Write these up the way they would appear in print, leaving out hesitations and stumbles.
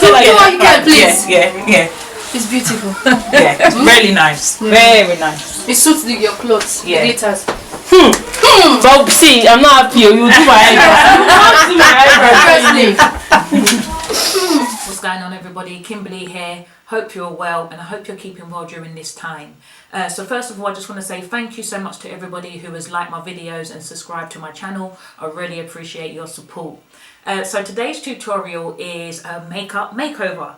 do what you can, please. Yeah. It's beautiful. Yeah, it's really nice. Yeah. Very nice. It suits your clothes. Yeah. It glitters. But see, I'm not happy. You do my eyebrows. You do my eyebrows. What's going on, everybody? Kimberly here. Hope you're well, and I hope you're keeping well during this time. So first of all, I just want to say thank you so much to everybody who has liked my videos and subscribed to my channel. I really appreciate your support. So today's tutorial is a makeup makeover.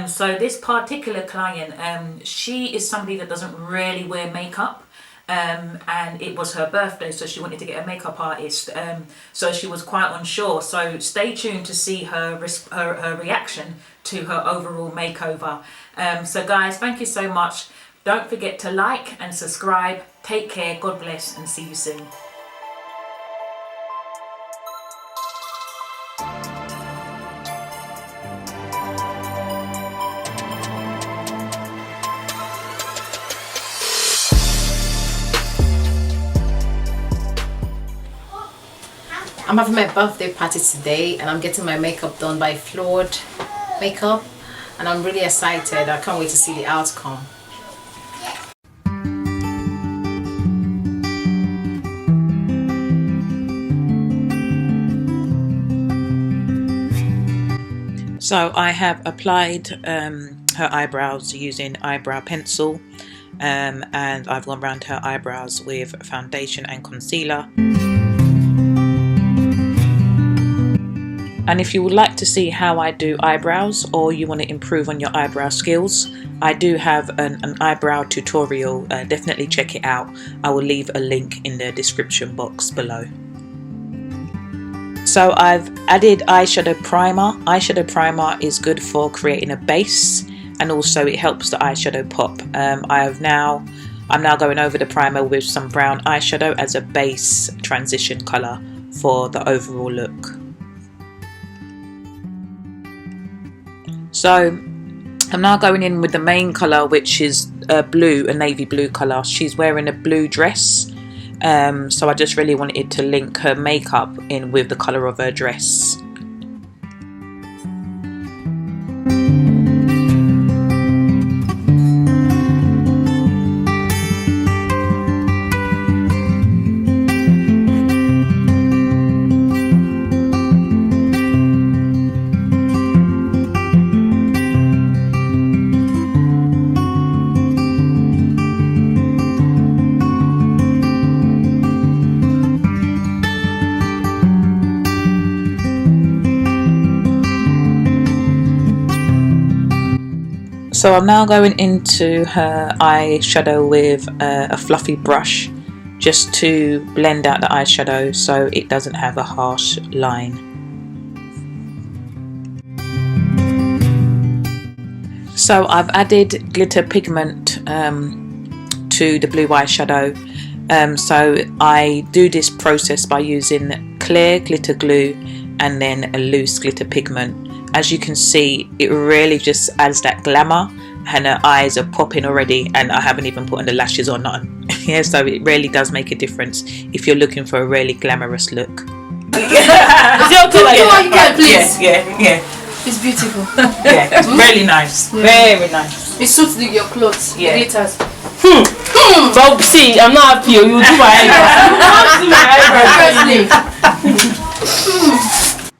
So this particular client, she is somebody that doesn't really wear makeup. And it was her birthday, so she wanted to get a makeup artist, so she was quite unsure. So stay tuned to see her reaction to her overall makeover. So guys, thank you so much. Don't forget to like and subscribe. Take care, God bless, and see you soon. I'm having my birthday party today and I'm getting my makeup done by Floored Makeup, and I'm really excited. I can't wait to see the outcome. So I have applied her eyebrows using eyebrow pencil, and I've gone around her eyebrows with foundation and concealer. And if you would like to see how I do eyebrows, or you want to improve on your eyebrow skills, I do have an eyebrow tutorial. Definitely check it out. I will leave a link in the description box below. So I've added eyeshadow primer. Eyeshadow primer is good for creating a base, and also it helps the eyeshadow pop. I'm now going over the primer with some brown eyeshadow as a base transition colour for the overall look. So I'm now going in with the main colour, which is a navy blue colour. She's wearing a blue dress, so I just really wanted to link her makeup in with the colour of her dress. So I'm now going into her eyeshadow with a fluffy brush, just to blend out the eyeshadow so it doesn't have a harsh line. So I've added glitter pigment to the blue eyeshadow. So I do this process by using clear glitter glue and then a loose glitter pigment. As you can see, it really just adds that glamour, and her eyes are popping already, and I haven't even put on the lashes or none. Yeah, so it really does make a difference if you're looking for a really glamorous look. Is it okay like that? You can, please. Yeah. It's beautiful. Yeah, it's really nice. Yeah. Very nice. It suits your clothes. Yeah. It glitters. But see, I'm not happy. You do my eyebrows. You do my eyebrows.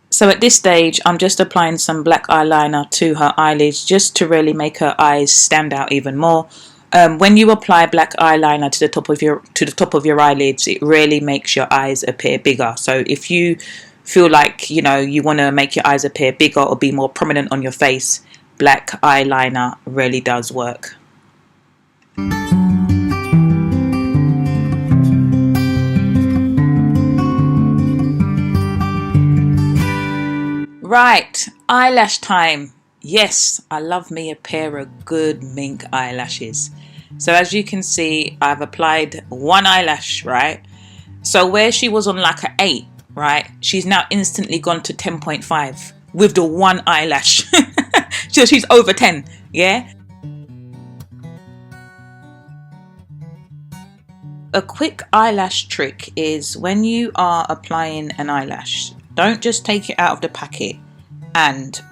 So at this stage, I'm just applying some black eyeliner to her eyelids, just to really make her eyes stand out even more. When you apply black eyeliner to the top of your eyelids, it really makes your eyes appear bigger. So if you feel like you want to make your eyes appear bigger or be more prominent on your face, black eyeliner really does work. Right, eyelash time. Yes, I love me a pair of good mink eyelashes. So as you can see, I've applied one eyelash, right? So where she was on like an 8, right, she's now instantly gone to 10.5 with the one eyelash. So she's over 10, yeah? A quick eyelash trick is when you are applying an eyelash, don't just take it out of the packet and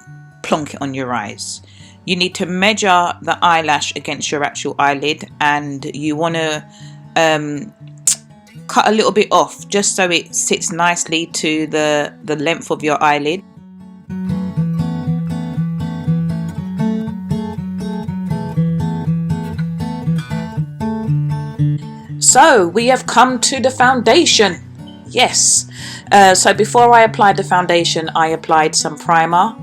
plonk it on your eyes. You need to measure the eyelash against your actual eyelid, and you want to cut a little bit off just so it sits nicely to the length of your eyelid. So we have come to the foundation. Yes. So before I applied the foundation, I applied some primer.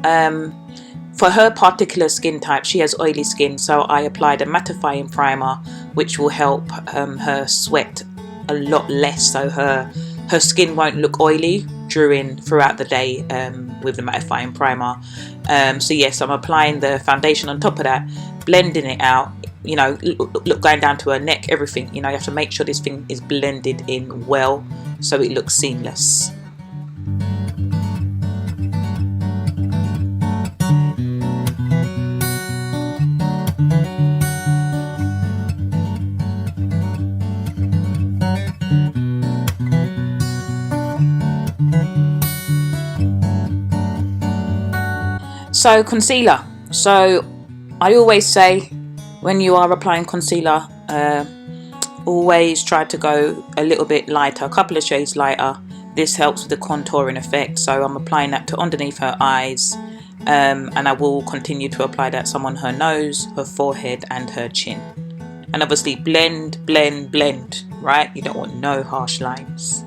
For her particular skin type, she has oily skin, so I applied a mattifying primer, which will help her sweat a lot less, so her skin won't look oily throughout the day with the mattifying primer. So yes, I'm applying the foundation on top of that, blending it out. You know, look, going down to her neck, everything. You know, you have to make sure this thing is blended in well so it looks seamless. So concealer. So I always say, when you are applying concealer, always try to go a little bit lighter, a couple of shades lighter. This helps with the contouring effect. So I'm applying that to underneath her eyes, and I will continue to apply that some on her nose, her forehead and her chin. And obviously blend, blend, blend, right? You don't want no harsh lines.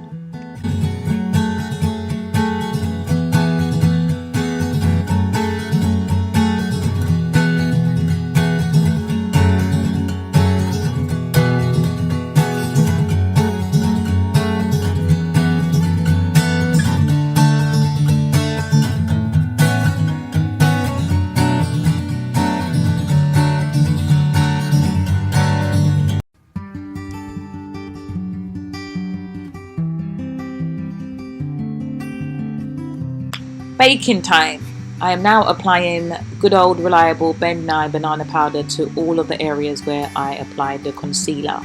Baking time. I am now applying good old reliable Ben Nye banana powder to all of the areas where I applied the concealer.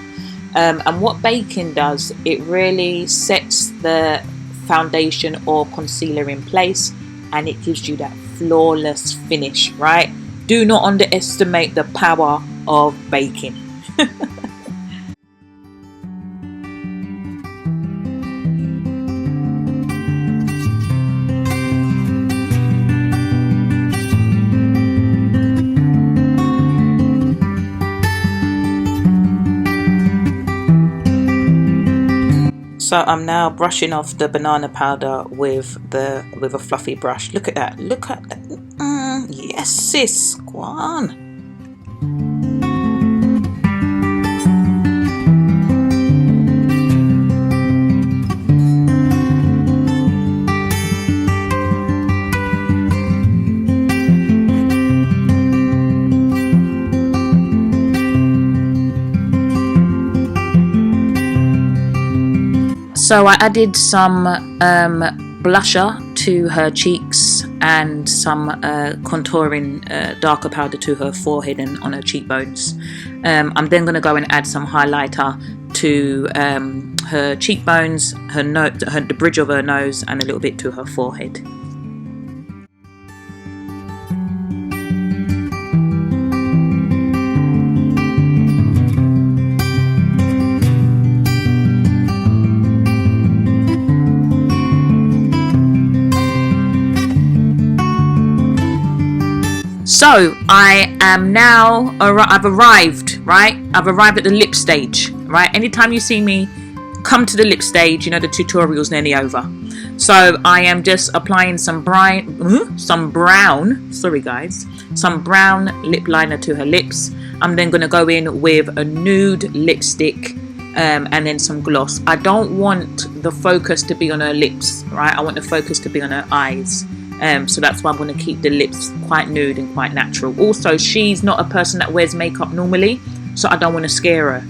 And what baking does, it really sets the foundation or concealer in place, and it gives you that flawless finish, right? Do not underestimate the power of baking. So I'm now brushing off the banana powder with a fluffy brush. Look at that. Look at that. Yes, sis. Go on. So I added some blusher to her cheeks and some contouring darker powder to her forehead and on her cheekbones. I'm then going to go and add some highlighter to her cheekbones, the bridge of her nose, and a little bit to her forehead. So I am now, I've arrived, right? I've arrived at the lip stage, right? Anytime you see me come to the lip stage, you know the tutorial's nearly over. So I am just applying some brown lip liner to her lips. I'm then going to go in with a nude lipstick and then some gloss. I don't want the focus to be on her lips, right? I want the focus to be on her eyes. So that's why I'm going to keep the lips quite nude and quite natural. Also, she's not a person that wears makeup normally, so I don't want to scare her.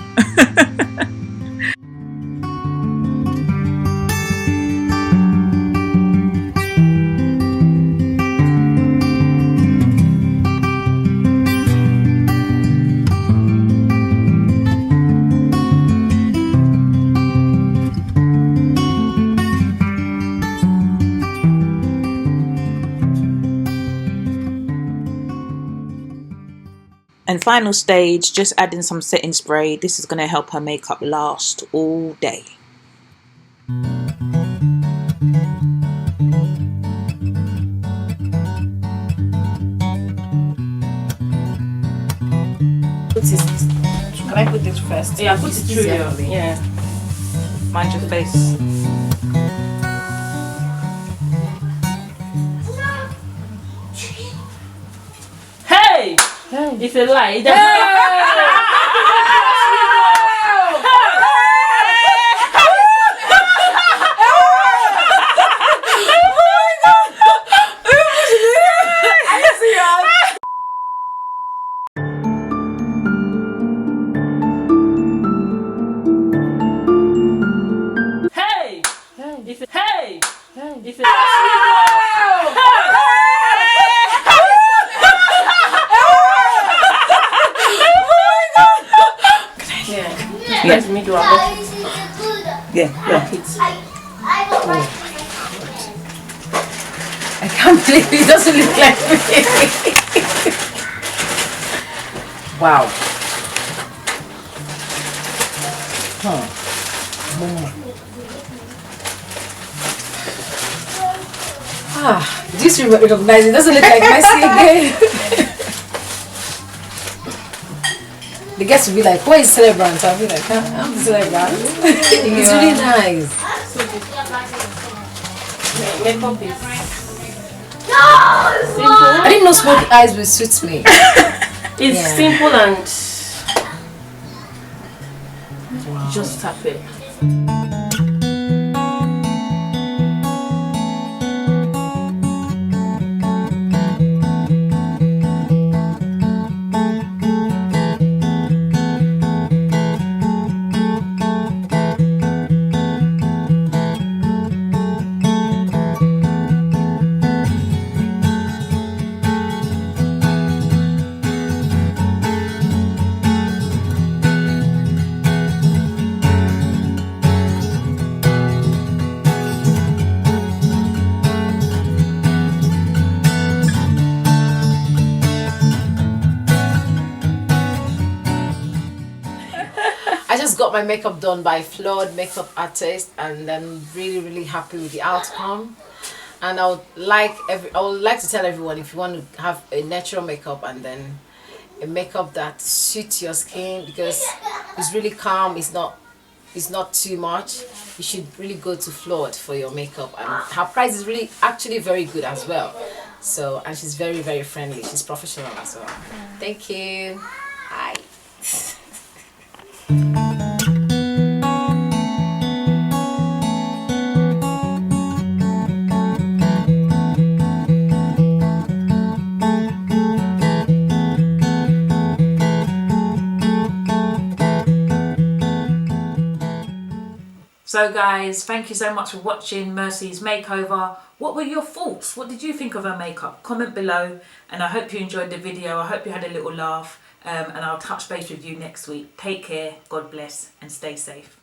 And final stage, just adding some setting spray. This is going to help her makeup last all day. Can I put this first? Yeah, put it through your, yeah. Mind your face. Hey! It's a lie. It Let me do a Yeah. I can't believe it doesn't look like me. Wow. This you recognize it doesn't look like Messi again. The guests will be like, "Where is celebrant?" I'll be like, "I'm the celebrant." It's really nice. makeup is I didn't know smoky eyes would suit me. it's simple and just tap it. I just got my makeup done by a flawed makeup artist, and I'm really happy with the outcome. And I would like to tell everyone, if you want to have a natural makeup and then a makeup that suits your skin, because it's really calm, it's not too much, you should really go to Flawed for your makeup. And her price is really actually very good as well. So, and she's very friendly, she's professional as well. Thank you. Bye. So guys, thank you so much for watching Mercy's makeover. What were your thoughts? What did you think of her makeup? Comment below, and I hope you enjoyed the video. I hope you had a little laugh, and I'll touch base with you next week. Take care, God bless, and stay safe.